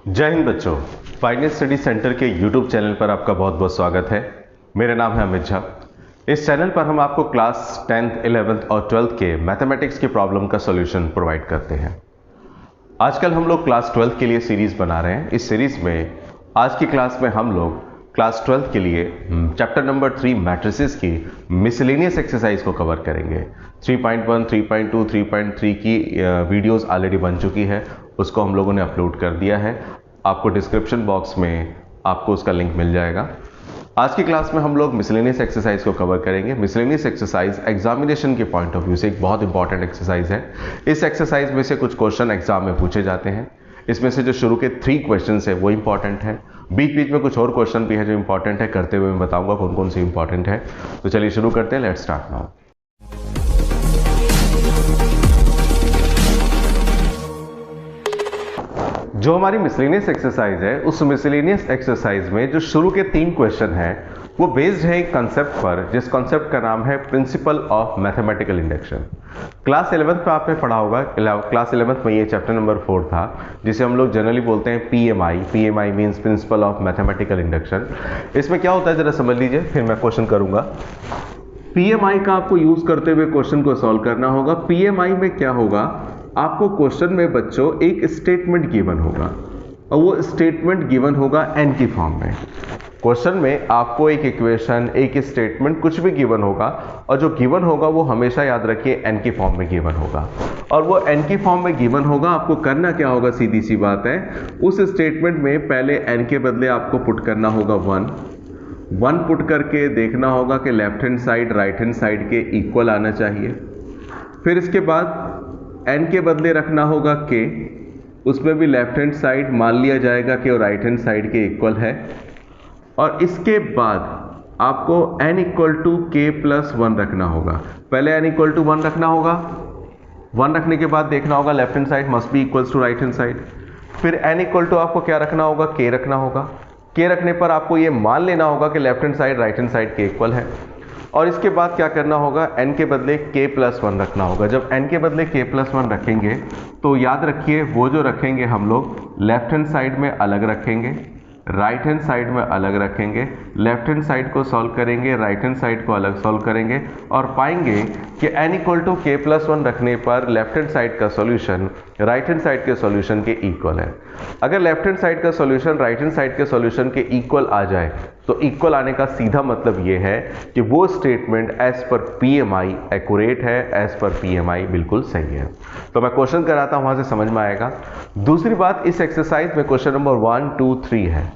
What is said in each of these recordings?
जय हिंद बच्चों। Finance study centre के यूट्यूब चैनल पर आपका बहुत बहुत स्वागत है। मेरा नाम है अमित झा। इस चैनल पर हम आपको क्लास 10th, 11th और 12th के मैथमेटिक्स की प्रॉब्लम का सॉल्यूशन प्रोवाइड करते हैं। आजकल हम लोग क्लास 12th के लिए सीरीज बना रहे हैं। इस सीरीज में आज की क्लास में हम लोग क्लास 12th के लिए चैप्टर नंबर 3 मैट्रिसेस की मिसलेनियस एक्सरसाइज को कवर करेंगे। 3.1, 3.2, 3.3 की वीडियोस ऑलरेडी बन चुकी है, उसको हम लोगों ने अपलोड कर दिया है। आपको डिस्क्रिप्शन बॉक्स में आपको उसका लिंक मिल जाएगा। आज की क्लास में हम लोग मिसलेनियस एक्सरसाइज को कवर करेंगे। मिसलेनियस एक्सरसाइज एग्जामिनेशन के पॉइंट ऑफ व्यू से एक बहुत इंपॉर्टेंट एक्सरसाइज है। इस एक्सरसाइज में से कुछ क्वेश्चन एग्जाम में पूछे जाते हैं। इसमें से जो शुरू के 3 क्वेश्चन है वो इंपॉर्टेंट है। बीच बीच में कुछ और क्वेश्चन भी है जो इंपॉर्टेंट है। करते हुए मैं बताऊंगा कौन कौन से इंपॉर्टेंट है। तो चलिए शुरू करते हैं। Let's start now. जो हमारी मिसलेनियस एक्सरसाइज है, उस मिसलेनियस एक्सरसाइज में जो शुरू के 3 क्वेश्चन है वो बेस्ड है एक कंसेप्ट पर, जिस कंसेप्ट का नाम है principal of mathematical induction. Class 11th पे आपने पढ़ा होगा। क्लास 11th में ये चैप्टर नंबर 4 था, जिसे हम लोग जनरली बोलते हैं PMI. PMI means principal of mathematical induction. इसमें क्या होता है जरा समझ लीजिए, फिर मैं क्वेश्चन करूंगा। पीएमआई का आपको यूज करते हुए क्वेश्चन को सॉल्व करना होगा। पीएमआई में क्या होगा, आपको क्वेश्चन में बच्चों एक स्टेटमेंट गिवन होगा और वो स्टेटमेंट गिवन होगा एन की फॉर्म में। क्वेश्चन में आपको एक इक्वेशन, एक स्टेटमेंट, कुछ भी गिवन होगा और जो गिवन होगा वो हमेशा याद रखिए एन की फॉर्म में गिवन होगा। और वो एन की फॉर्म में गिवन होगा, आपको करना क्या होगा, सीधी सी बात है, उस स्टेटमेंट में पहले एन के बदले आपको पुट करना होगा 1 पुट करके देखना होगा कि left hand side right hand side के इक्वल आना चाहिए। फिर इसके बाद एन के बदले रखना होगा के, उसमें भी लेफ्ट हैंड साइड मान लिया जाएगा कि राइट हैंड साइड के इक्वल है। और इसके बाद आपको n इक्वल टू के प्लस 1 रखना होगा। पहले n इक्वल टू 1 रखना होगा। 1 रखने के बाद देखना होगा left hand side must be equals to right hand side. फिर n इक्वल टू आपको क्या रखना होगा, k रखना होगा। k रखने पर आपको ये मान लेना होगा कि left hand side right hand side के इक्वल है। और इसके बाद क्या करना होगा, n के बदले k प्लस 1 रखना होगा। जब n के बदले k प्लस 1 रखेंगे तो याद रखिए वो जो रखेंगे हम लोग लेफ्ट हैंड साइड में अलग रखेंगे, राइट हैंड साइड में अलग रखेंगे। लेफ्ट हैंड साइड को सॉल्व करेंगे, राइट हैंड साइड को अलग सॉल्व करेंगे और पाएंगे कि n इक्वल टू के प्लस 1 रखने पर लेफ्ट हैंड साइड का सॉल्यूशन राइट हैंड साइड के सॉल्यूशन के इक्वल है। अगर लेफ्ट हैंड साइड का सॉल्यूशन राइट हैंड साइड के सॉल्यूशन के इक्वल आ जाए तो इक्वल आने का सीधा मतलब ये है कि वो statement as per PMI accurate है, एज पर पीएमआई बिल्कुल सही है। तो मैं क्वेश्चन कराता हूं, वहां से समझ में आएगा। दूसरी बात, इस एक्सरसाइज में क्वेश्चन नंबर 1, 2, 3 है।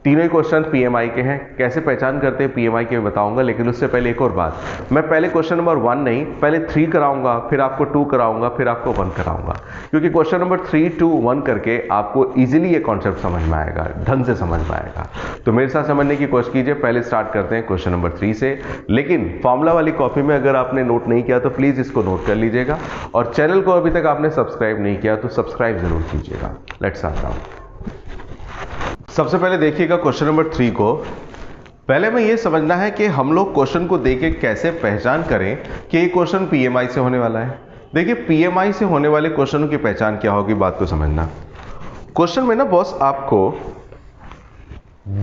तीनों ही क्वेश्चन पीएमआई के हैं। कैसे पहचान करते हैं पीएमआई के बताऊंगा, लेकिन उससे पहले एक और बात, मैं पहले क्वेश्चन नंबर 1 नहीं, पहले 3 कराऊंगा, फिर आपको 2 कराऊंगा, फिर आपको 1 कराऊंगा, क्योंकि क्वेश्चन नंबर 3, 2, 1 करके आपको इजीली ये कॉन्सेप्ट समझ में आएगा, ढंग से समझ में आएगा। तो मेरे साथ समझने की कोशिश कीजिए। पहले स्टार्ट करते हैं क्वेश्चन नंबर 3 से। लेकिन फॉर्मूला वाली कॉपी में अगर आपने नोट नहीं किया तो प्लीज इसको नोट कर लीजिएगा, और चैनल को अभी तक आपने सब्सक्राइब नहीं किया तो सब्सक्राइब जरूर कीजिएगा। Let's start now. सबसे पहले देखिएगा क्वेश्चन नंबर 3 को। पहले में ये समझना है कि हम लोग क्वेश्चन को देख के कैसे पहचान करें कि ये क्वेश्चन पीएमआई से होने वाला है। देखिए पीएमआई से होने वाले क्वेश्चनों की पहचान क्या होगी, बात को समझना। क्वेश्चन में ना बॉस आपको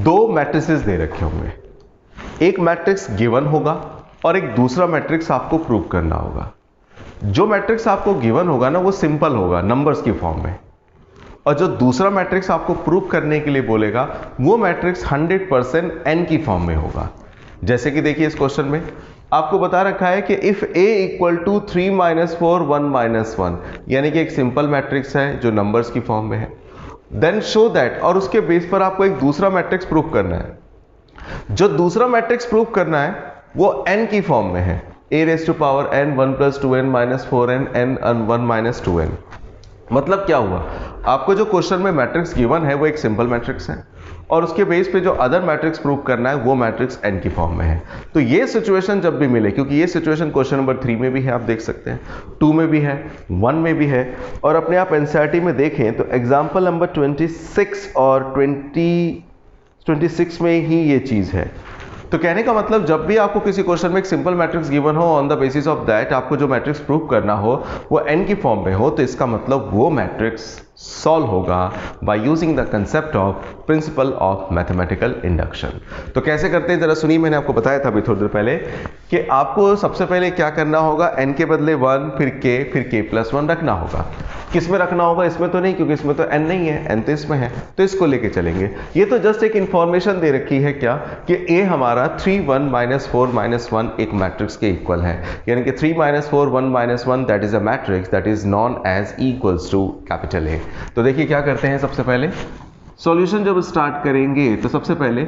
2 मैट्रिसेस दे रखे होंगे। एक मैट्रिक्स गिवन होगा और एक दूसरा मैट्रिक्स आपको प्रूव करना होगा। जो मैट्रिक्स आपको गिवन होगा ना वो सिंपल होगा, नंबर्स की फॉर्म में, और जो दूसरा मैट्रिक्स आपको प्रूव करने के लिए बोलेगा वो मैट्रिक्स 100% n की फॉर्म में होगा। जैसे कि देखिए इस क्वेश्चन में आपको बता रखा है कि इफ a इक्वल टू 3 - 4 1 - 1, यानी कि एक सिंपल मैट्रिक्स है जो नंबर्स की फॉर्म में है। देन शो दैट, और उसके बेस पर आपको एक दूसरा मैट्रिक्स प्रूव करना है। जो दूसरा मैट्रिक्स प्रूव करना है वो n की फॉर्म में है, a raised to power n 1 + 2n - 4n n 1 - 2n। मतलब क्या हुआ, आपको जो क्वेश्चन में मैट्रिक्स गिवन है वो एक सिंपल मैट्रिक्स है और उसके बेस पे जो अदर मैट्रिक्स प्रूव करना है वो मैट्रिक्स n की फॉर्म में है। तो ये सिचुएशन जब भी मिले, क्योंकि ये सिचुएशन क्वेश्चन नंबर 3 में भी है, आप देख सकते हैं, 2 में भी है, 1 में भी है, और अपने आप एनसीईआरटी में देखें तो एग्जाम्पल नंबर 26 और 26 में ही ये चीज है। तो कहने का मतलब जब भी आपको किसी क्वेश्चन में एक सिंपल मैट्रिक्स गिवन हो, on the basis of that आपको जो मैट्रिक्स प्रूव करना हो वो n की फॉर्म में हो, तो इसका मतलब वो मैट्रिक्स सॉल्व होगा by using the concept of principal of mathematical induction. तो कैसे करते हैं जरा सुनिए, मैंने आपको बताया था अभी थोड़ी देर पहले कि आपको सबसे पहले क्या करना होगा, n के बदले 1 फिर k प्लस 1 रखना होगा। किस में रखना होगा, इसमें तो नहीं, क्योंकि इसमें तो n नहीं है, n तो इसमें है, तो इसको लेके चलेंगे। ये तो जस्ट एक इंफॉर्मेशन दे रखी है क्या कि a हमारा 3 1 4 1 एक मैट्रिक्स के इक्वल है, यानी कि 3 4 1 1 that is a matrix that is known as equals to capital A। तो देखिए क्या करते हैं, सबसे पहले सॉल्यूशन जब स्टार्ट करेंगे तो सबसे पहले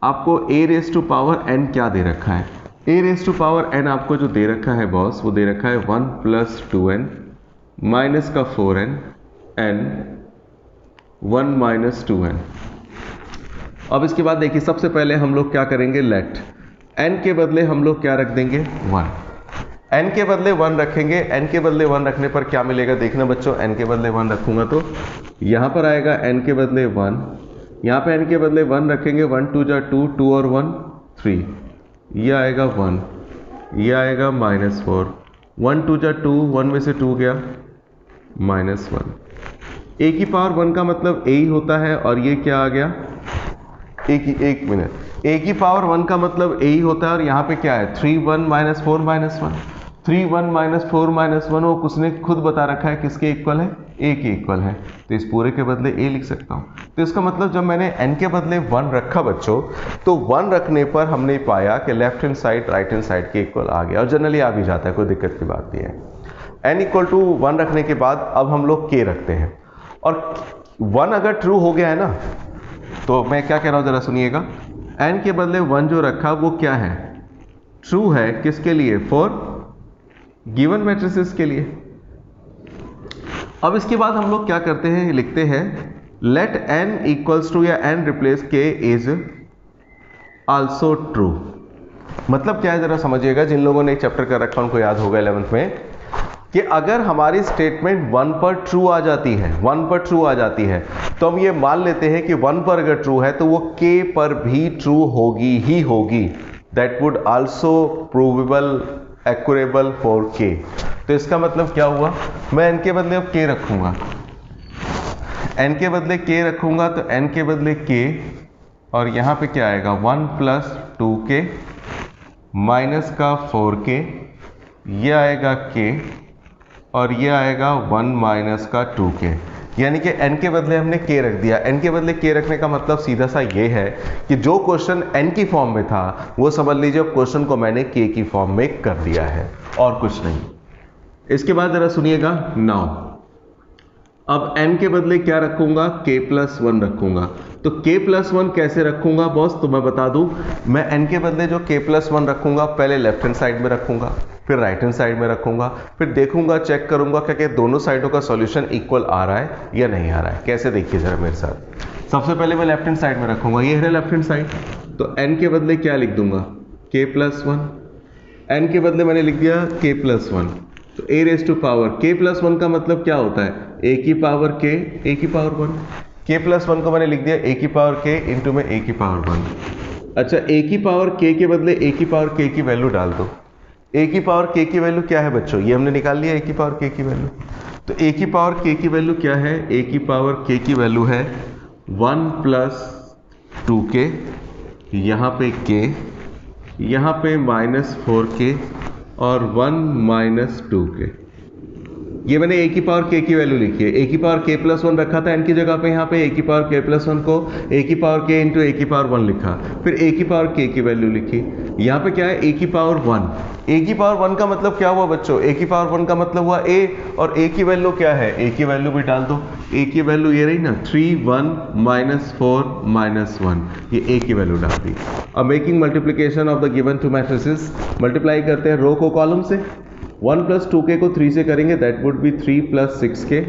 आपको a raise to power n क्या दे रखा है, a raise to power n आपको जो दे रखा है बॉस, वो दे रखा है 1 प्लस 2n माइनस का 4n n 1 माइनस 2n। अब इसके बाद देखिए सबसे पहले हम लोग क्या करेंगे, लेट n के बदले हम लोग क्या रख देंगे 1, n के बदले 1 रखेंगे। n के बदले 1 रखने पर क्या मिलेगा, देखना बच्चों, n के बदले 1 रखूंगा तो यहाँ पर आएगा n के बदले 1, यहाँ पे n के बदले 1 रखेंगे, 1 2 जा 2, 2 और 1 3, ये आएगा 1, ये आएगा -4, 1 2 जा 2, 1 में से 2 गया -1। a की पावर 1 का मतलब a ही होता है, और ये क्या आ गया, एक मिनट, a की पावर 1 का मतलब a ही होता है, और यहाँ पे क्या है 3 1 -4 -1, 3 1 -4 -1 वो उसने खुद बता रखा है किसके इक्वल है, a के इक्वल है, तो इस पूरे के बदले a लिख सकता हूँ। तो इसका मतलब जब मैंने n के बदले 1 रखा बच्चों, तो 1 रखने पर हमने पाया कि left hand side right hand side के इक्वल आ गया, और जनरली आ भी जाता है, कोई दिक्कत की बात नहीं है। n इक्वल टू 1 रखने के बाद अब हम लोग k रखते हैं, और 1 अगर ट्रू हो गया है ना, तो मैं क्या कह रहा हूँ जरा सुनिएगा, n के बदले 1 जो रखा वो क्या है, ट्रू है, किसके लिए, फॉर गिवन मैट्रिसेस के लिए। अब इसके बाद हम लोग क्या करते हैं, लिखते हैं लेट n इक्वल्स टू, या n replace k is also true. मतलब क्या है जरा समझिएगा, जिन लोगों ने एक चैप्टर कर रखा उनको याद होगा 11th में, कि अगर हमारी स्टेटमेंट 1 पर ट्रू आ जाती है, 1 पर ट्रू आ जाती है, तो हम ये मान लेते हैं कि 1 पर अगर ट्रू है तो वो k पर भी ट्रू होगी ही होगी, that would also provable accurable for k। तो इसका मतलब क्या हुआ, मैं n के बदले अब k रखूंगा, n के बदले k रखूंगा, तो n के बदले k, और यहाँ पे क्या आएगा 1 प्लस 2k माइनस का 4k, ये आएगा k, और ये आएगा 1 माइनस का 2k, यानी कि n के बदले हमने k रख दिया। n के बदले k रखने का मतलब सीधा सा ये है कि जो क्वेश्चन n की फॉर्म में था वो समझ लीजिए अब क्वेश्चन को मैंने k की फॉर्म में कर दिया है, और कुछ नहीं। इसके बाद जरा सुनिएगा, नाउ अब n के बदले क्या रखूंगा, k प्लस 1 रखूंगा। तो k प्लस 1 कैसे रखूंगा बॉस, तो मैं बता दूं, मैं n के बदले जो k प्लस 1 रखूंगा, पहले लेफ्ट हैंड साइड में रखूंगा, फिर राइट हैंड साइड में रखूंगा, फिर देखूंगा, चेक करूंगा क्या दोनों साइडों का सॉल्यूशन इक्वल आ रहा है या नहीं आ रहा है। कैसे, देखिए जरा मेरे साथ। सबसे पहले मैं लेफ्ट हैंड साइड में रखूंगा, ये है लेफ्ट हैंड साइड, तो n के बदले क्या लिख दूंगा, k प्लस 1, n के बदले मैंने लिख दिया k प्लस 1, तो a raise to power k plus 1 का मतलब क्या होता है, a की पावर k, a की पावर 1, k प्लस 1 को मैंने लिख दिया a की पावर k इंटू में a की पावर 1। अच्छा, a की पावर k के बदले a की पावर k की वैल्यू डाल दो। a की पावर k की वैल्यू क्या है बच्चों, ये हमने निकाल लिया a की पावर k की वैल्यू। तो a की पावर k की वैल्यू क्या है, a की पावर k की वैल्यू है 1 प्लस 2k, यहाँ पे k, यहाँ पे -4k, और 1 माइनस 2k। ये मैंने a की पावर k की वैल्यू लिखी है, a की पावर k प्लस 1 रखा था n की जगह पे, यहाँ पे a की पावर k प्लस 1 को a की पावर k इंटू a की पावर 1 लिखा, फिर a की पावर k की वैल्यू लिखी। यहाँ पे क्या है, a की पावर 1, a की पावर 1 का मतलब क्या हुआ बच्चों, a की पावर 1 का मतलब हुआ a, और a की वैल्यू क्या है, a की वैल्यू भी डाल दो, a की वैल्यू ये रही ना 3 1 -4 -1, ये a की वैल्यू डाल दी। अब making multiplication of the given to matrices, multiply करते हैं रो को कॉलम से, 1 प्लस 2k को 3 से करेंगे, that would be 3 plus 6k,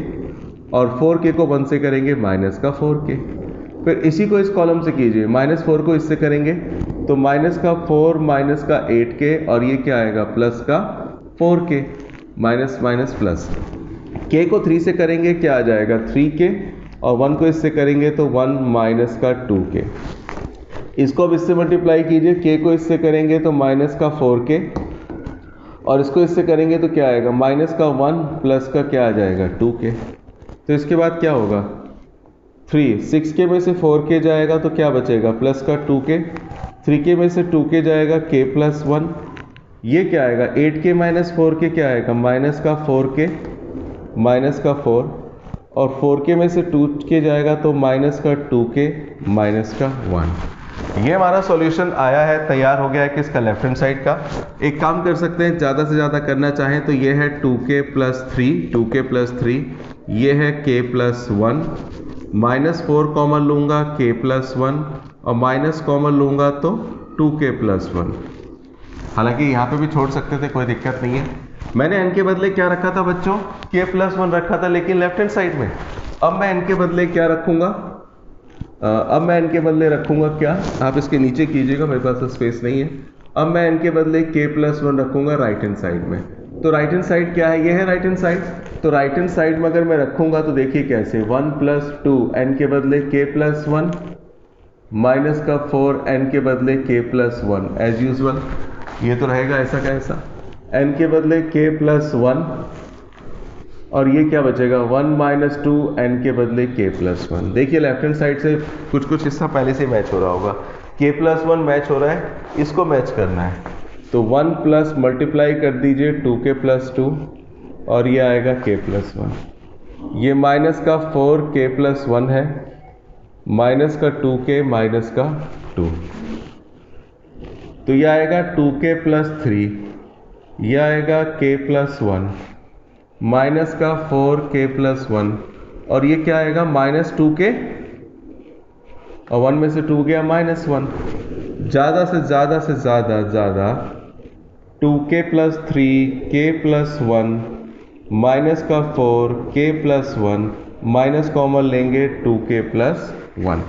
और 4k को 1 से करेंगे, माइनस का 4k। फिर इसी को इस कॉलम से कीजिए, -4 को इससे करेंगे तो माइनस का 4 माइनस का 8k, और ये क्या आएगा प्लस का 4k, minus minus plus. k को 3 से करेंगे क्या आ जाएगा 3k, और 1 को इससे करेंगे तो 1 माइनस का 2k। इसको अब इससे मल्टीप्लाई कीजिए, k को इससे करेंगे तो माइनस का 4k, और इसको इससे करेंगे तो क्या आएगा माइनस का 1 प्लस का क्या आ जाएगा 2k। तो तो इसके बाद क्या होगा 3, 6k में से 4k जाएगा तो क्या बचेगा प्लस का 2k, 3k में से 2k जाएगा k प्लस 1, ये क्या आएगा 8k माइनस 4k क्या आएगा माइनस का 4k माइनस का 4, और 4k में से 2k जाएगा तो माइनस का 2k माइनस का 1। ये हमारा सॉल्यूशन आया है, तैयार हो गया है किसका, लेफ्ट हैंड साइड का। एक काम कर सकते हैं, ज़्यादा से ज़्यादा करना चाहें तो ये है 2k प्लस 3, 2k प्लस 3, ये है k प्लस 1, माइनस 4 कॉमन लूँगा k प्लस 1, और माइनस कॉमन लूँगा तो 2k प्लस 1। हालांकि यहाँ पे भी छोड़ सकते थे, कोई दिक्कत नहीं है। मैंने n के बदले क्या रखा था बच्चों, k प्लस 1 रखा था, लेकिन लेफ्ट हैंड साइड में। अब मैं n के बदले क्या रखूँगा, अब मैं n के बदले रखूँगा क्या, आप इसके नीचे कीजिएगा, मेरे पास स्पेस नहीं है। अब मैं n के बदले k प्लस 1 रखूँगा राइट हैंड साइड में। तो राइट हैंड साइड क्या है, ये है राइट हैंड साइड। तो राइट हैंड साइड में अगर मैं रखूँगा तो देखिए कैसे, 1 प्लस 2 n के बदले k प्लस 1, माइनस का 4 n के बदले k प्लस 1 एज यूजल, ये तो रहेगा ऐसा का ऐसा, n के बदले k प्लस 1, और ये क्या बचेगा 1 माइनस 2 n के बदले k प्लस 1। देखिए लेफ्ट हैंड साइड से कुछ कुछ हिस्सा पहले से मैच हो रहा होगा, k प्लस 1 मैच हो रहा है, इसको मैच करना है। तो 1 प्लस मल्टीप्लाई कर दीजिए 2k प्लस 2, और ये आएगा k प्लस 1। ये माइनस का 4k प्लस 1 है, माइनस का 2k माइनस का 2, तो ये आएगा 2k प्लस 3, ये आएगा k प्लस 1, माइनस का 4k प्लस 1, और ये क्या आएगा माइनस 2k, और 1 में से 2 गया माइनस 1। ज़्यादा से ज़्यादा 2k plus 3 k plus 1 minus का 4 k प्लस 1, माइनस कॉमन लेंगे 2k प्लस 1।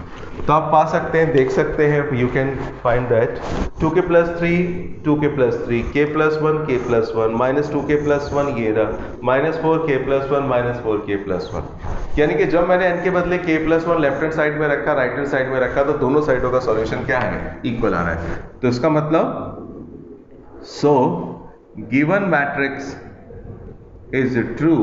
तो आप पा सकते हैं, देख सकते हैं, you can find that 2k plus 3, 2k plus 3, k plus 1, k plus 1, minus 2k plus 1, ये रहा, minus 4k plus 1, minus 4k plus 1। यानी कि जब मैंने n के बदले k plus 1 left hand side में रखा, राइट हैंड साइड में रखा, तो दोनों साइडों का सॉल्यूशन क्या है, इक्वल आ रहा है। तो इसका मतलब so given matrix is true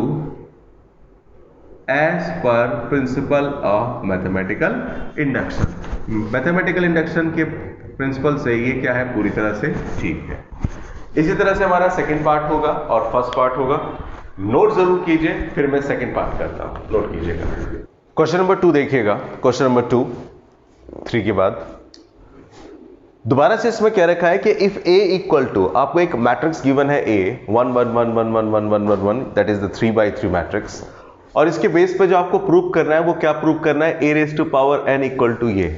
as per principle of mathematical induction. Mathematical induction के प्रिंसिपल से ये क्या है, पूरी तरह से ठीक है। इसी तरह से हमारा सेकंड पार्ट होगा और फर्स्ट पार्ट होगा। नोट जरूर कीजिए, फिर मैं सेकंड पार्ट करता हूं, नोट कीजिएगा। क्वेश्चन नंबर 2 देखिएगा, क्वेश्चन नंबर 2 3 के बाद दोबारा से इसमें क्या रखा है कि इफ a इक्वल टू, आपको एक मैट्रिक्स गिवन है a 1 1 1 1 1 1 1 1 1, that is the 3x3 matrix, और इसके बेस पे जो आपको प्रूव करना है वो क्या प्रूव करना है, a raise to power n equal to ये।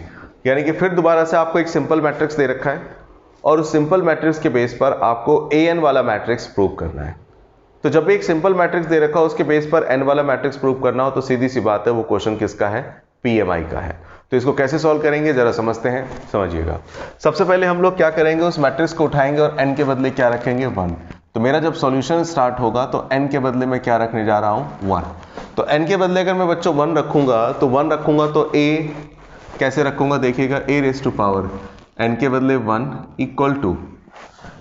यानी कि फिर दोबारा से आपको एक सिंपल मैट्रिक्स दे रखा है और उस सिंपल मैट्रिक्स के बेस पर आपको an वाला मैट्रिक्स प्रूव करना है। तो जब भी एक सिंपल मैट्रिक्स दे रखा हो उसके बेस पर n वाला मैट्रिक्स प्रूव करना हो तो सीधी सी बात है, वो क्वेश्चन किसका है, PMI का है। तो इसको कैसे सॉल्व करेंगे जरा समझते हैं, समझिएगा। सबसे पहले हम लोग क्या करेंगे, उस मैट्रिक्स को उठाएंगे और n के बदले क्या रखेंगे 1। तो मेरा जब सॉल्यूशन स्टार्ट होगा तो n के बदले में क्या रखने जा रहा हूं 1। तो n के बदले अगर मैं बच्चों 1 रखूंगा तो 1 रखूंगा तो a कैसे रखूंगा, देखिएगा a raise to power n के बदले 1 इक्वल टू,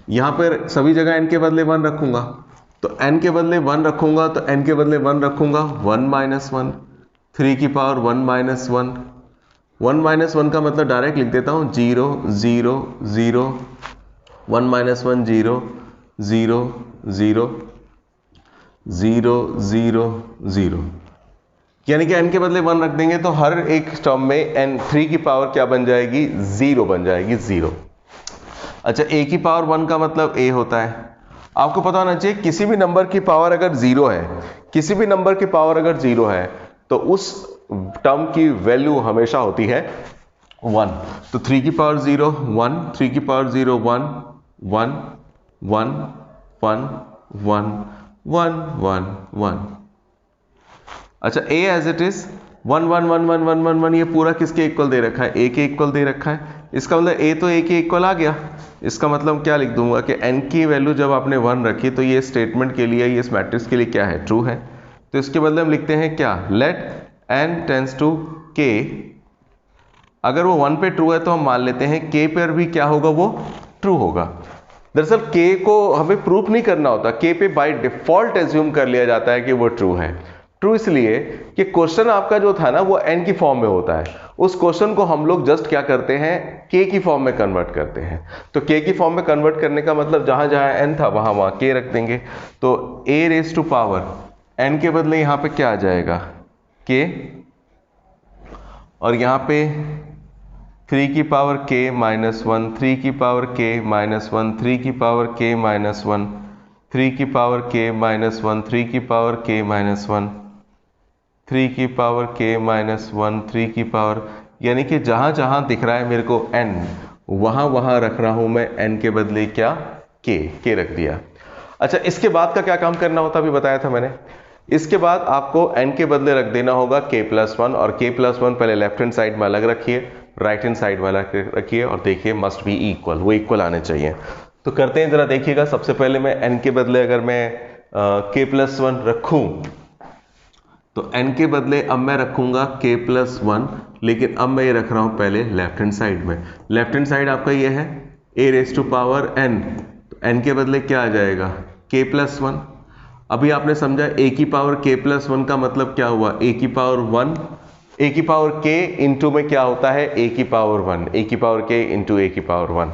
यहां पर सभी जगह n के बदले 1 रखूंगा, तो n के बदले 1 रखूंगा तो n के बदले 1 रखूंगा 1 माइनस 1, 3 की पावर 1 माइनस 1, 1 माइनस 1 का मतलब डायरेक्ट लिख देता हूं 0 0 0, 1 माइनस 1 0 0 0 0 0 0, यानी कि n के बदले 1 रख देंगे तो हर एक टर्म में n 3 की पावर क्या बन जाएगी, 0 बन जाएगी, 0। अच्छा, a की पावर 1 का मतलब a होता है। आपको पता होना चाहिए किसी भी नंबर की पावर अगर 0 है, किसी भी नंबर की पावर अगर 0 है तो उस टर्म की वैल्यू हमेशा होती है 1। तो 3 की पावर 0 1, 3 की पावर 0 1 1 1 1 1 1 1 1। अच्छा, a एज इट इज 1 1 1 1 1 1 1, ये पूरा किसके इक्वल दे रखा है, a के इक्वल दे रखा है। इसका मतलब a तो a के इक्वल आ गया। इसका मतलब क्या लिख दूंगा कि n की वैल्यू जब आपने 1 रखी तो ये स्टेटमेंट के लिए, ये इस मैट्रिक्स के लिए क्या है, ट्रू है। तो इसके बदले हम लिखते हैं क्या, let n tends to k, अगर वो 1 पे ट्रू है तो हम मान लेते हैं k पर भी क्या होगा, वो ट्रू होगा। दरअसल k को हमें प्रूफ नहीं करना होता, k पे बाय डिफॉल्ट एज्यूम कर लिया जाता है कि वो ट्रू है। ट्रू इसलिए कि क्वेश्चन आपका जो था ना वो n की फॉर्म में होता है, उस क्वेश्चन को हम लोग जस्ट क्या करते हैं k की फॉर्म में कन्वर्ट करते हैं। तो k की फॉर्म में कन्वर्ट करने का मतलब जहां जहां n था वहां वहां k रख देंगे। तो a raise to power n के बदले यहां पे क्या आ जाएगा k, और यहां पे 3 की पावर k माइनस 1, 3 की पावर k माइनस 1, 3 की पावर k माइनस 1, 3 की पावर k माइनस 1, 3 की पावर k माइनस 1, 3 की पावर k माइनस 1, 3 की पावर, यानी कि जहां जहां दिख रहा है मेरे को n वहां वहां रख रहा हूं मैं n के बदले क्या k रख दिया। अच्छा, इसके बाद का क्या काम करना होता अभी बताया था मैंने। इसके बाद आपको n के बदले रख देना होगा k+1, और k+1 पहले लेफ्ट हैंड साइड में अलग रखिए, राइट हैंड साइड में अलग रखिए, और देखिए मस्ट बी इक्वल, वो इक्वल आने चाहिए। तो करते हैं जरा देखिएगा। सबसे पहले मैं n के बदले अगर मैं k+1 रखूं तो n के बदले अब मैं रखूंगा k+1, लेकिन अब मैं ये रख रहा हूं पहले लेफ्ट हैंड साइड में। लेफ्ट हैंड साइड आपका ये है a raise to power n, तो n के बदले क्या आ जाएगा k+1। अभी आपने समझा a की पावर k+1 का मतलब क्या हुआ, a की पावर 1, a की पावर k इंटू में क्या होता है a की पावर 1, a की पावर k इंटू a की पावर 1।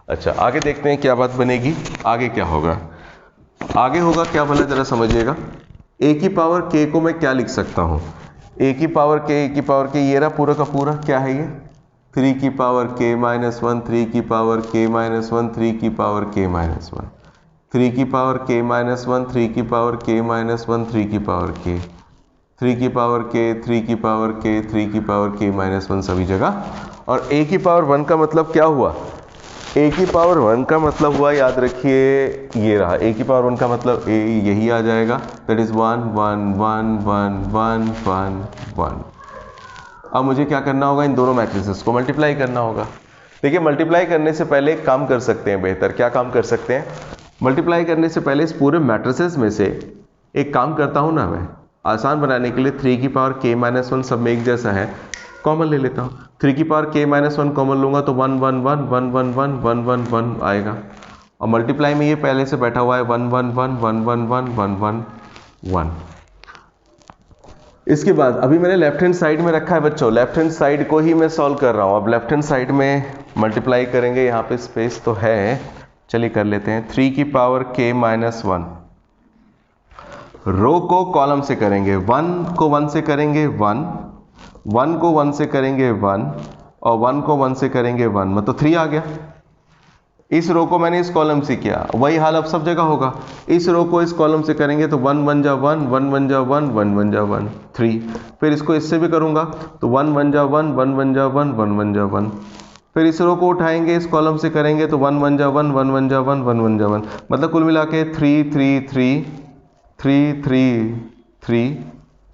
अच्छा, आगे देखते हैं क्या बात बनेगी, आगे क्या होगा। आगे होगा क्या भला जरा समझिएगा। a की पावर k को मैं क्या लिख सकता हूं, a की पावर k, ये रहा पूरा का पूरा, क्या है ये 3 की पावर k माइनस 1, 3 की पावर k माइनस 1, 3 की पावर k माइनस 1, 3 की पावर k माइनस 1, 3 की पावर k माइनस 1, 3 की पावर k, 3 की पावर k, 3 की पावर k, 3 की पावर k माइनस 1 सभी जगह। और a की पावर 1 का मतलब क्या हुआ, a की पावर 1 का मतलब हुआ, याद रखिए ये रहा, a की पावर 1 का मतलब a यही आ जाएगा, दैट इज 1 1 1 1 1 1 1। अब मुझे क्या करना होगा, इन दोनों मैट्रिसेस को मल्टीप्लाई करना होगा। देखिए, मल्टीप्लाई करने से पहले एक काम कर सकते हैं बेहतर, क्या काम कर सकते हैं, मल्टीप्लाई करने से पहले इस पूरे मैट्रिसेस में से एक काम करता हूं ना मैं, आसान बनाने के लिए 3 की पावर k माइनस 1 सब में एक जैसा है, कॉमन ले लेता हूँ। 3 की पावर k माइनस 1 कॉमन लूंगा तो 1 1 1 1 1 1 1 1 1 आएगा, और मल्टीप्लाई में ये पहले से बैठा हुआ है 1 1 1 1 1 1 1 1 1। इसके बाद अभी मैंने लेफ्ट हैंड साइड में रखा है बच्चों, लेफ्ट हैंड साइड को ही मैं सॉल्व कर रहा हूँ। अब लेफ्ट हैंड साइड में मल्टीप्लाई करेंगे, यहाँ पे स्पेस तो है, चलिए कर लेते हैं। 3 की पावर k माइनस 1, रो को कॉलम से करेंगे, 1 को 1 से करेंगे 1, 1 को 1 से करेंगे 1, और 1 को 1 से करेंगे 1, मतलब 3 आ गया। इस रो को मैंने इस कॉलम से किया, वही हाल अब सब जगह होगा। इस रो को इस कॉलम से करेंगे तो 1 1 जा 1, 1 1 जा 1, 1 1 जा 1, 3। फिर इसको इससे भी करूंगा तो 1 1 जा 1, 1 1 जा 1, 1 1 जा 1। फिर इस रो को उठाएंगे, इस कॉलम से करेंगे तो 1 1 जा 1, 1 1 जा 1, 1 1 जा 1, मतलब कुल मिला के 3 3 3 3 3 3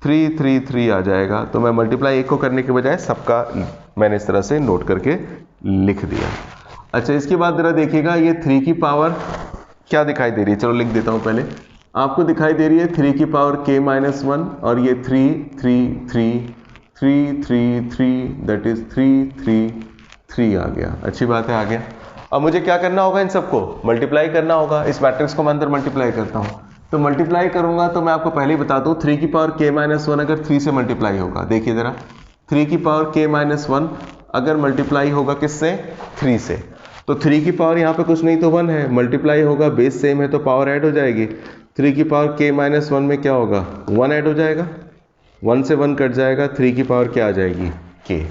3 3 3 आ जाएगा। तो मैं मल्टीप्लाई एक को करने के बजाय सबका मैंने इस तरह से नोट करके लिख दिया। अच्छा, इसके बाद जरा देखिएगा, ये 3 की पावर क्या दिखाई दे रही है, चलो लिख देता हूं पहले। आपको दिखाई दे रही है 3 की पावर k माइनस 1, और ये 3 3 3 3 3 3, दैट इज 3 3 3 आ गया। अच्छी बात है, आ गया। अब मुझे क्या करना होगा, इन सबको मल्टीप्लाई करना होगा। इस मैट्रिक्स को मैं अंदर मल्टीप्लाई करता हूं, तो मल्टीप्लाई करूंगा तो मैं आपको पहले ही बता दूं 3 की पावर k माइनस 1 अगर 3 से मल्टीप्लाई होगा, देखिए जरा 3 की पावर k माइनस 1 अगर मल्टीप्लाई होगा किससे, 3 से, तो 3 की पावर यहाँ पे कुछ नहीं तो 1 है, मल्टीप्लाई होगा, बेस सेम है तो पावर ऐड हो जाएगी। 3 की पावर k माइनस 1 में क्या होगा, 1 ऐड हो जाएगा, 1 से 1 कट जाएगा, 3 की पावर क्या आ जाएगी, k।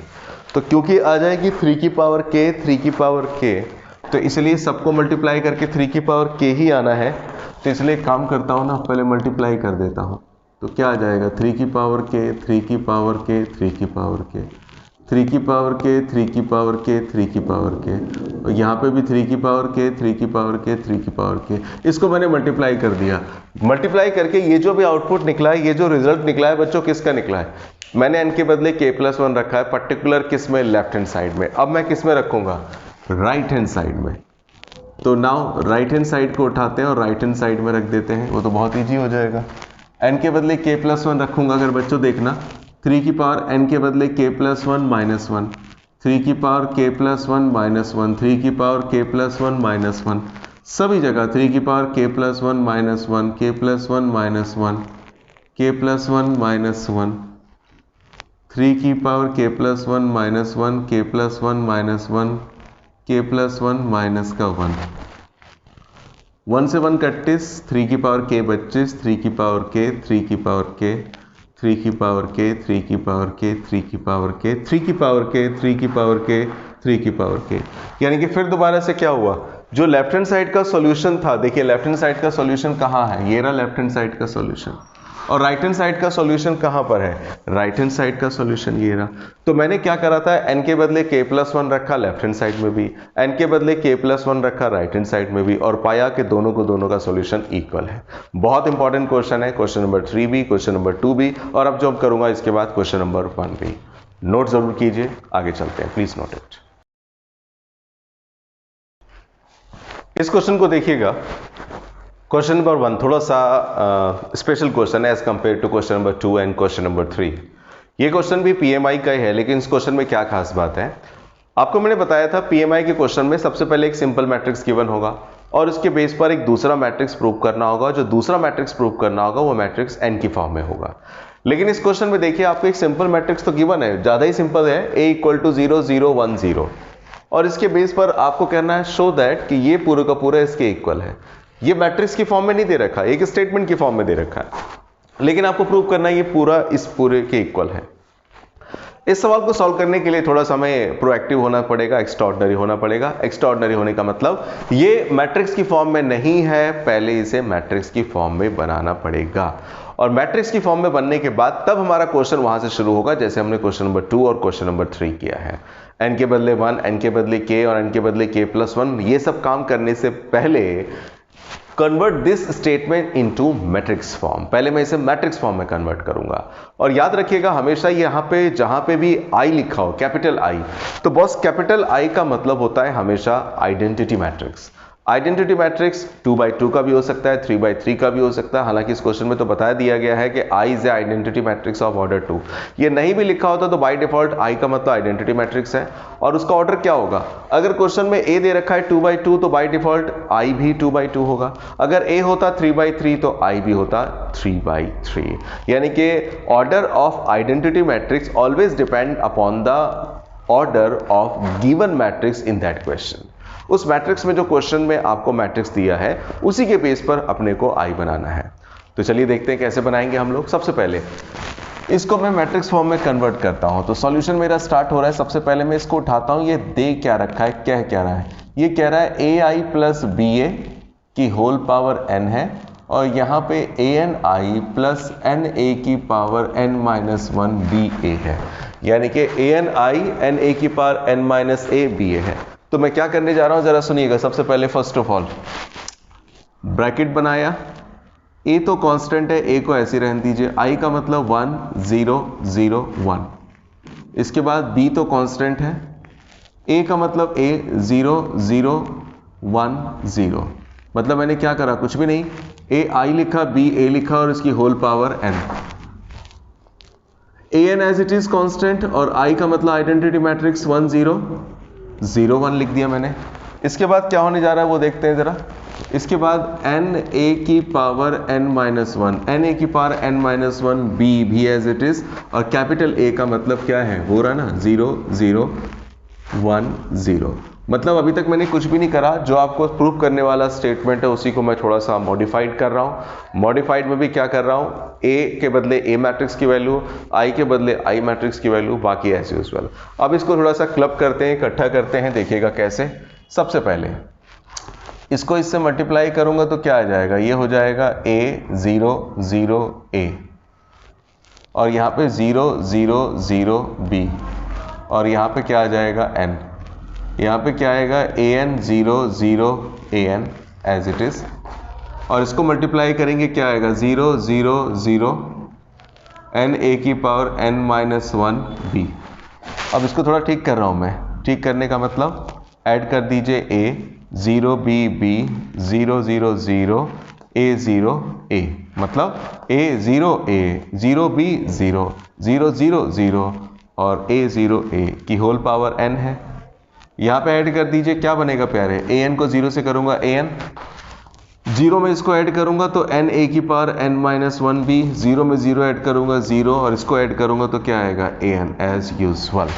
तो क्योंकि आ जाएगी 3 की पावर k, 3 की पावर k, तो इसलिए सबको मल्टीप्लाई करके 3 की पावर k ही आना है। तो इसलिए काम करता हूँ ना, पहले मल्टीप्लाई कर देता हूँ, तो क्या आ जाएगा 3 की पावर k, 3 की पावर k, 3 की पावर k, 3 की पावर k, 3 की पावर k, 3 की पावर k, और यहाँ पे भी 3 की पावर k, 3 की पावर k, 3 की पावर k। इसको मैंने मल्टीप्लाई कर दिया। मल्टीप्लाई करके ये जो भी आउटपुट निकला है, ये जो रिजल्ट निकला है बच्चों, किसका निकला है, मैंने n के बदले k+1 रखा है, पर्टिकुलर किस में, लेफ्ट हैंड साइड में। अब मैं किस में रखूंगा, राइट हैंड साइड में। तो नाउ राइट हैंड साइड को उठाते हैं और राइट हैंड साइड में रख देते हैं, वो तो बहुत ईजी हो जाएगा। n के बदले k+1 रखूंगा, अगर बच्चों देखना 3 की पावर n के बदले k+1 माइनस 1, 3 की पावर k+1 माइनस 1, 3 की पावर k+1 माइनस 1, सभी जगह 3 की power k+1 minus 1, k+1 minus 1, k plus 1 minus 1, 3 की power k plus 1 minus 1, k plus 1 minus 1, k plus 1 minus का 1, 1 से 1 कट्टिस, 3 की पावर k 25, 3 की पावर k, 3 की पावर k, 3 की पावर k, 3 की पावर k, 3 की पावर k, 3 की पावर k, 3 की पावर k, 3 की पावर k। यानी कि फिर दोबारा से क्या हुआ, जो लेफ्ट हैंड साइड का सॉल्यूशन था, देखिए लेफ्ट हैंड साइड का सॉल्यूशन कहाँ है, ये रहा लेफ्ट हैंड साइड का सॉल्यूशन, और राइट हैंड साइड का सॉल्यूशन कहाँ पर है, राइट हैंड साइड का सॉल्यूशन ये रहा। तो मैंने क्या करा था, n के बदले k प्लस 1 रखा लेफ्ट हैंड साइड में भी, n के बदले k प्लस 1 रखा राइट हैंड साइड में भी, और पाया कि दोनों को दोनों का सॉल्यूशन इक्वल है। बहुत इंपॉर्टेंट क्वेश्चन है, क्वेश्चन नंबर 3 भी, क्वेश्चन नंबर 2 भी, और अब जो करूंगा इसके बाद क्वेश्चन नंबर 1 भी। नोट जरूर कीजिए, आगे चलते हैं, प्लीज नोट इट। इस क्वेश्चन को देखिएगा, क्वेश्चन नंबर 1 थोड़ा सा स्पेशल क्वेश्चन है as compared to question number 2 and question number 3। ये क्वेश्चन भी पीएमआई का ही है, लेकिन इस क्वेश्चन में क्या खास बात है, आपको मैंने बताया था पीएमआई के क्वेश्चन में सबसे पहले एक सिंपल मैट्रिक्स गिवन होगा और उसके बेस पर एक दूसरा मैट्रिक्स प्रूव करना होगा। जो दूसरा मैट्रिक्स प्रूव करना होगा वो मैट्रिक्स एन की फॉर्म में होगा। लेकिन इस क्वेश्चन में देखिए आपको एक सिंपल मैट्रिक्स तो गिवन है, ज्यादा ही सिंपल है, a = 0 0 1 0, और इसके बेस पर आपको कहना है शो दैट कि ये पूरा का पूरा इसके इक्वल है। ये मैट्रिक्स की फॉर्म में नहीं दे रखा, एक स्टेटमेंट की फॉर्म में दे रखा है, लेकिन आपको प्रूव करना है ये पूरा इस पूरे के इक्वल है। इस सवाल को सॉल्व करने के लिए थोड़ा समय प्रोएक्टिव होना पड़ेगा, एक्स्ट्राऑर्डिनरी होना पड़ेगा। एक्स्ट्राऑर्डिनरी होने का मतलब ये मैट्रिक्स की फॉर्म में नहीं है, पहले इसे मैट्रिक्स की फॉर्म में बनाना पड़ेगा, और मैट्रिक्स की फॉर्म में बनने के बाद तब हमारा क्वेश्चन वहां से शुरू होगा, जैसे हमने क्वेश्चन नंबर 2 और क्वेश्चन नंबर 3 किया है। n के बदले 1, n के बदले k और n के बदले k प्लस 1, ये सब काम करने से पहले convert this statement into matrix form, पहले मैं इसे मैट्रिक्स फॉर्म में कन्वर्ट करूंगा। और याद रखिएगा हमेशा यहां पे जहां पे भी I लिखा हो, कैपिटल I, तो बॉस कैपिटल I का मतलब होता है हमेशा identity matrix. Identity matrix 2x2 का भी हो सकता है, 3x3 का भी हो सकता है। हालांकि इस क्वेश्चन में तो बता दिया गया है कि I is identity matrix of order 2। ये नहीं भी लिखा होता तो बाय डिफॉल्ट I का मतलब आइडेंटिटी मैट्रिक्स है, और उसका ऑर्डर क्या होगा, अगर क्वेश्चन में A दे रखा है 2x2 तो बाय डिफॉल्ट I भी 2x2 होगा, अगर A होता 3x3 तो I भी होता 3x3। यानी कि order of identity matrix always depend upon the order of given matrix in that question. उस मैट्रिक्स में जो क्वेश्चन में आपको मैट्रिक्स दिया है उसी के बेस पर अपने को I बनाना है। तो चलिए देखते हैं कैसे बनाएंगे हम लोग। सबसे पहले इसको मैं मैट्रिक्स फॉर्म में कन्वर्ट करता हूं, तो सॉल्यूशन मेरा स्टार्ट हो रहा है। सबसे पहले मैं इसको उठाता हूं, ये दे क्या रखा है, क्या कह रहा है, ये कह रहा है AI प्लस BA की होल पावर n है, और यहाँ पे ANI प्लस NA की पावर n-1 BA है, यानी कि ANI NA की पावर n-a BA है। तो मैं क्या करने जा रहा हूं जरा सुनिएगा। सबसे पहले फर्स्ट ऑफ ऑल ब्रैकेट बनाया, A तो कांस्टेंट है, A को ऐसे रहने दीजिए, I का मतलब 1 0 0 1, इसके बाद B तो कांस्टेंट है, A का मतलब A 0 0 1 0, मतलब मैंने क्या करा, कुछ भी नहीं, A I लिखा, B A लिखा और इसकी whole power n। AN as it is constant और I का मतलब आइडेंटिटी मैट्रिक्स 1 0 0 1 लिख दिया मैंने। इसके बाद क्या होने जा रहा है वो देखते हैं जरा। इसके बाद NA की पावर n-1, NA की पावर n-1 B भी एज इट इज, और कैपिटल A का मतलब क्या है, वो रहा ना 0 0 1 0। मतलब अभी तक मैंने कुछ भी नहीं करा, जो आपको प्रूव करने वाला स्टेटमेंट है उसी को मैं थोड़ा सा मॉडिफाइड कर रहा हूँ। मॉडिफाइड में भी क्या कर रहा हूँ, A के बदले A मैट्रिक्स की वैल्यू, I के बदले I मैट्रिक्स की वैल्यू, बाकी एज यूजुअल। अब इसको थोड़ा सा क्लब करते हैं, इकट्ठा करते हैं, देखिएगा कैसे। सबसे पहले इसको इससे मल्टीप्लाई करूंगा तो क्या आ जाएगा, ये हो जाएगा A 0 0 A, और यहाँ पे 0 0 0 B, और यहाँ पे क्या आ जाएगा n, यहाँ पे क्या आएगा AN 0 0 AN as it is, और इसको मल्टीप्लाई करेंगे क्या आएगा 0 0 0 NA की पावर n-1 B। अब इसको थोड़ा ठीक कर रहा हूँ मैं, ठीक करने का मतलब ऐड कर दीजिए A 0 B B 0 0 0 A 0 A, मतलब A 0 A 0 B 0 0 0 0 और A 0 A की होल पावर n है। यहाँ पे ऐड कर दीजिए, क्या बनेगा प्यारे, AN को 0 से करूंगा AN, जीरो में इसको ऐड करूंगा तो n a की power n minus one b, zero में जीरो ऐड करूंगा जीरो, और इसको ऐड करूंगा तो क्या आएगा an एज यूजुअल।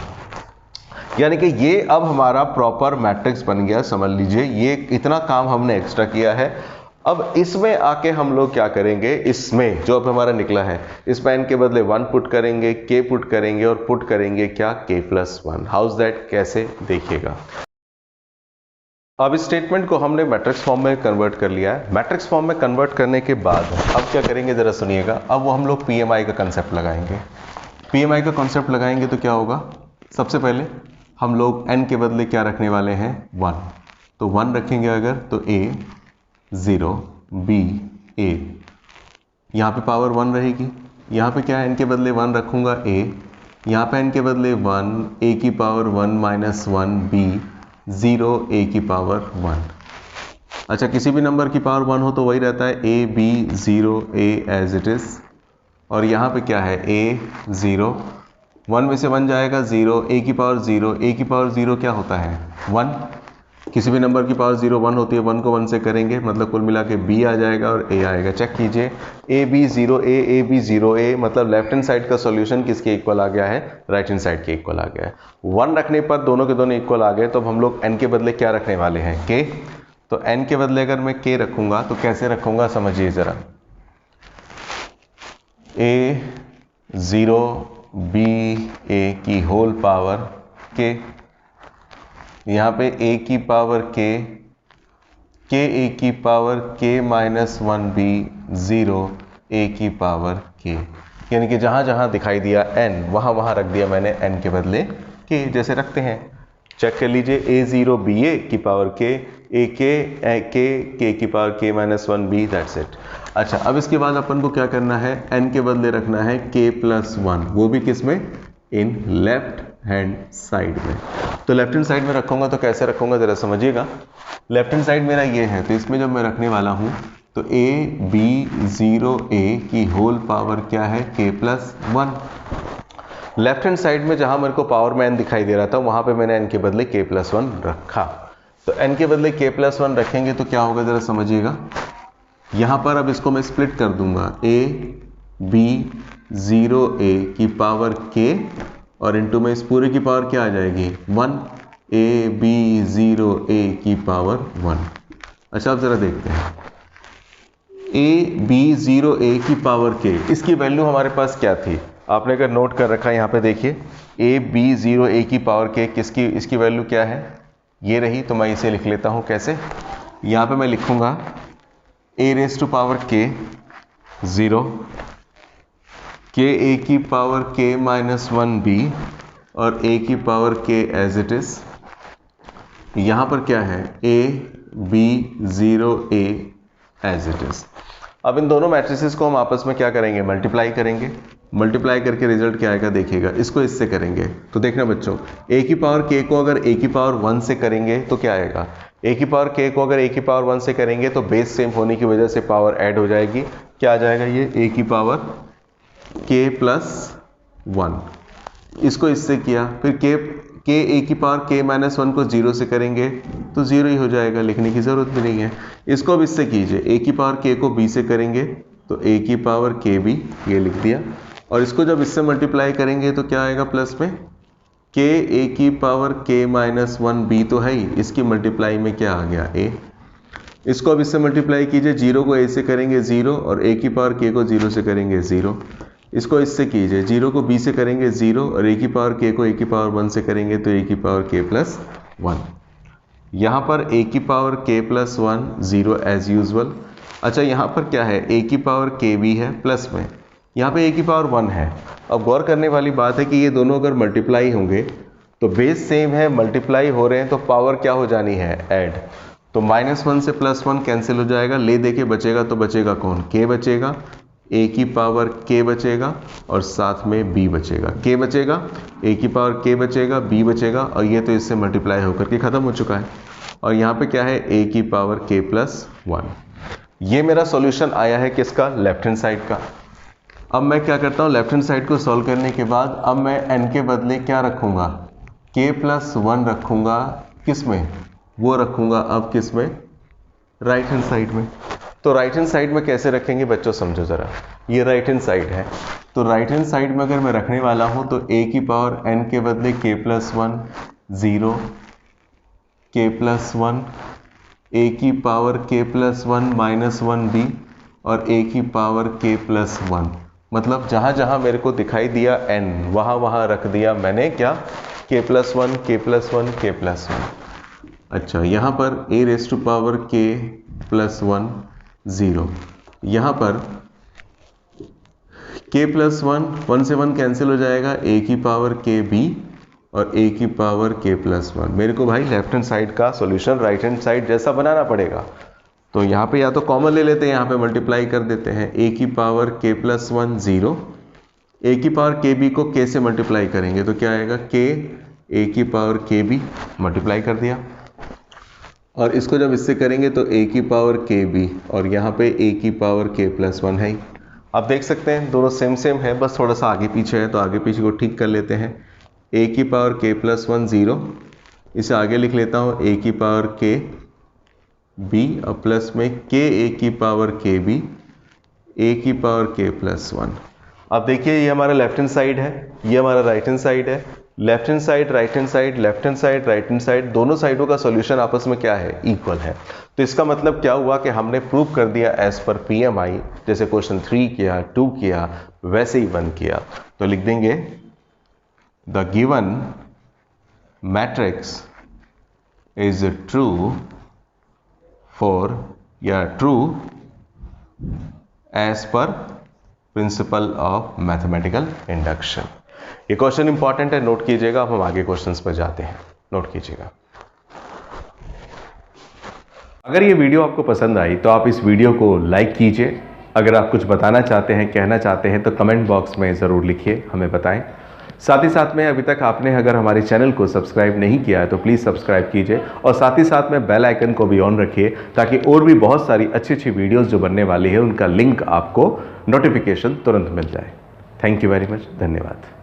यानी कि ये अब हमारा प्रॉपर मैट्रिक्स बन गया, समझ लीजिए ये इतना काम हमने एक्स्ट्रा किया है। अब इसमें आके हम लोग क्या करेंगे, इसमें जो अब हमारा निकला है इसमें n के बदले 1 पुट करेंगे, k पुट करेंगे और पुट करेंगे क्या k प्लस 1। हाउस दैट, कैसे देखिएगा। अब इस स्टेटमेंट को हमने मैट्रिक्स फॉर्म में कन्वर्ट कर लिया है। मैट्रिक्स फॉर्म में कन्वर्ट करने के बाद अब क्या करेंगे ज़रा सुनिएगा। अब वो हम लोग PMI का कंसेप्ट लगाएंगे। PMI का कंसेप्ट लगाएंगे तो क्या होगा, सबसे पहले हम लोग n के बदले क्या रखने वाले हैं 1, तो 1 रखेंगे अगर तो a 0 b a, यहाँ पे पावर 1 रहेगी। यहाँ पे क्या n के बदले 1 रखूँगा a, यहाँ पे n के बदले 1 a की पावर 1 माइनस 1 b 0 a की पावर 1। अच्छा, किसी भी नंबर की पावर 1 हो तो वही रहता है a b 0 a as it is. और यहाँ पे क्या है a 0, 1 में से 1 जाएगा 0, a की पावर 0, a की पावर 0 क्या होता है 1। किसी भी नंबर की पावर 0 1 होती है, 1 को 1 से करेंगे मतलब कुल मिला के b आ जाएगा और a आएगा। चेक कीजिए a b 0 a b 0 a, मतलब लेफ्ट हैंड साइड का सॉल्यूशन किसके इक्वल आ गया है, राइट हैंड साइड के इक्वल आ गया है। 1 रखने पर दोनों के दोनों इक्वल आ गए, तो अब हम लोग n के बदले क्या रखने वाले हैं k। तो n के बदले अगर मैं k रखूंगा तो कैसे रखूंगा समझिए ज़रा, a 0 b a की होल पावर k, यहाँ पे a की पावर k a की power k minus 1b 0 a की पावर k, यानी कि जहाँ जहाँ दिखाई दिया n वहाँ वहाँ रख दिया मैंने n के बदले k, जैसे रखते हैं। चेक कर लीजिए a0 ba की पावर k, k की power k minus 1b, that's it. अच्छा, अब इसके बाद अपन को क्या करना है, n के बदले रखना है k प्लस 1, वो भी किस में, इन लेफ्ट हैंड साइड में। तो लेफ्ट हैंड साइड में रखूंगा तो कैसे रखूंगा ज़रा समझिएगा। लेफ्ट हैंड साइड मेरा ये है, तो इसमें जब मैं रखने वाला हूँ तो a b 0 a की होल पावर क्या है k plus 1। Left hand side में जहाँ मेरे को पावर में n दिखाई दे रहा था वहाँ पे मैंने n के बदले k प्लस 1 रखा। तो n के बदले k प्लस 1 रखेंगे तो क्या होगा ज़रा समझिएगा। यहाँ पर अब इसको मैं स्प्लिट कर दूंगा, a b 0 a की पावर k और इनटू में इस पूरे की पावर क्या आ जाएगी 1 a b 0 a की पावर 1। अच्छा, अब ज़रा देखते हैं a b 0 a की पावर k, इसकी वैल्यू हमारे पास क्या थी, आपने अगर नोट कर रखा है यहाँ पे देखिए a b 0 a की पावर k किसकी, इसकी वैल्यू क्या है, ये रही। तो मैं इसे लिख लेता हूँ कैसे, यहाँ पे मैं लिखूँगा a raise to power k 0 k a की पावर k माइनस 1b और a की power k as it is. यहाँ पर क्या है a b 0 a as it is. अब इन दोनों मैट्रिसेस को हम आपस में क्या करेंगे, मल्टीप्लाई करेंगे। मल्टीप्लाई करके रिजल्ट क्या आएगा देखिएगा। इसको इससे करेंगे तो देखना बच्चों, a की पावर k को अगर a की पावर 1 से करेंगे तो क्या आएगा, a की पावर k को अगर a की पावर 1 से करेंगे तो बेस सेम होने की वजह से पावर ऐड हो जाएगी। क्या आ जाएगा ये a की पावर k प्लस 1, इसको इससे किया, फिर k a की पावर k माइनस 1 को 0 से करेंगे तो 0 ही हो जाएगा, लिखने की ज़रूरत भी नहीं है। इसको अब इससे कीजिए, a की पावर k को b से करेंगे तो a की पावर k b, ये लिख दिया। और इसको जब इससे मल्टीप्लाई करेंगे तो क्या आएगा प्लस में k a की पावर k माइनस 1 b तो है ही, इसकी मल्टीप्लाई में क्या आ गया a। इसको अब इससे मल्टीप्लाई कीजिए, 0 को a से करेंगे 0 और a की पावर k को 0 से करेंगे 0। इसको इससे कीजिए, 0 को b से करेंगे 0 और a की पावर k को a की पावर 1 से करेंगे तो a की पावर k प्लस 1। यहाँ पर a की power k plus 1 0 as usual. अच्छा, यहाँ पर क्या है a की पावर k भी है प्लस में, यहाँ पे a की पावर 1 है। अब गौर करने वाली बात है कि ये दोनों अगर मल्टीप्लाई होंगे तो बेस सेम है, मल्टीप्लाई हो रहे हैं तो पावर क्या हो जानी है, ऐड। तो -1 से +1 कैंसिल हो जाएगा, ले दे के बचेगा तो बचेगा कौन, k बचेगा, a की पावर k बचेगा और साथ में b बचेगा, k बचेगा, a की पावर k बचेगा, b बचेगा और ये तो इससे मल्टीप्लाई होकर के ख़त्म हो चुका है। और यहाँ पे क्या है a की पावर k प्लस 1। ये मेरा सॉल्यूशन आया है किसका, लेफ्ट हैंड साइड का। अब मैं क्या करता हूँ, लेफ्ट हैंड साइड को सॉल्व करने के बाद अब मैं n के बदले क्या रखूँगा, k प्लस 1 रखूँगा, किस में, वो रखूँगा अब किस में, राइट हैंड साइड में। तो राइट हैंड साइड में कैसे रखेंगे बच्चों, समझो ज़रा। ये राइट हैंड साइड है, तो राइट हैंड साइड में अगर मैं रखने वाला हूँ तो a की पावर n के बदले k+1 0, k+1, a की पावर k+1 -1b और a की पावर k+1। मतलब जहाँ जहाँ मेरे को दिखाई दिया n, वहाँ वहाँ रख दिया मैंने क्या, k+1 k+1 k+1। अच्छा, यहाँ पर a raise to power k+1 0, यहाँ पर k+1 1 से 1 कैंसिल हो जाएगा, a की पावर kb और a की पावर k+1। मेरे को भाई लेफ्ट हैंड साइड का सॉल्यूशन राइट हैंड साइड जैसा बनाना पड़ेगा। तो यहाँ पे या तो कॉमन ले लेते हैं, यहाँ पे मल्टीप्लाई कर देते हैं, a की पावर k+1 0, a की पावर kb को k से मल्टीप्लाई करेंगे तो क्या आएगा, k a की पावर kb, मल्टीप्लाई कर दिया। और इसको जब इससे करेंगे तो a की पावर kb और यहाँ पे a की पावर k+1 है। आप देख सकते हैं दोनों सेम सेम है, बस थोड़ा सा आगे पीछे है, तो आगे पीछे को ठीक कर लेते हैं। a की पावर k+1 0, इसे आगे लिख लेता हूँ a की पावर kb और प्लस में k a की पावर kb, a की पावर k+1। अब देखिए ये हमारा लेफ्ट हैंड साइड है, ये हमारा राइट हैंड साइड है। Left hand side, right hand side, left hand side, right hand side, दोनों साइडों का सॉल्यूशन आपस में क्या है, इक्वल है। तो इसका मतलब क्या हुआ कि हमने प्रूव कर दिया एज पर PMI, जैसे क्वेश्चन 3 किया, 2 किया, वैसे ही 1 किया। तो लिख देंगे the given matrix is true for या true as per principle of mathematical induction. ये क्वेश्चन इंपॉर्टेंट है, नोट कीजिएगा। अब हम आगे क्वेश्चंस पर जाते हैं, नोट कीजिएगा। अगर ये वीडियो आपको पसंद आई तो आप इस वीडियो को लाइक कीजिए। अगर आप कुछ बताना चाहते हैं, कहना चाहते हैं तो कमेंट बॉक्स में ज़रूर लिखिए, हमें बताएं। साथ ही साथ में अभी तक आपने अगर हमारे चैनल को सब्सक्राइब नहीं किया है तो प्लीज़ सब्सक्राइब कीजिए और साथ ही साथ में बेल आइकन को भी ऑन रखिए, ताकि और भी बहुत सारी अच्छी अच्छी वीडियोज़ जो बनने वाली है उनका लिंक आपको नोटिफिकेशन तुरंत मिल जाए। थैंक यू वेरी मच, धन्यवाद।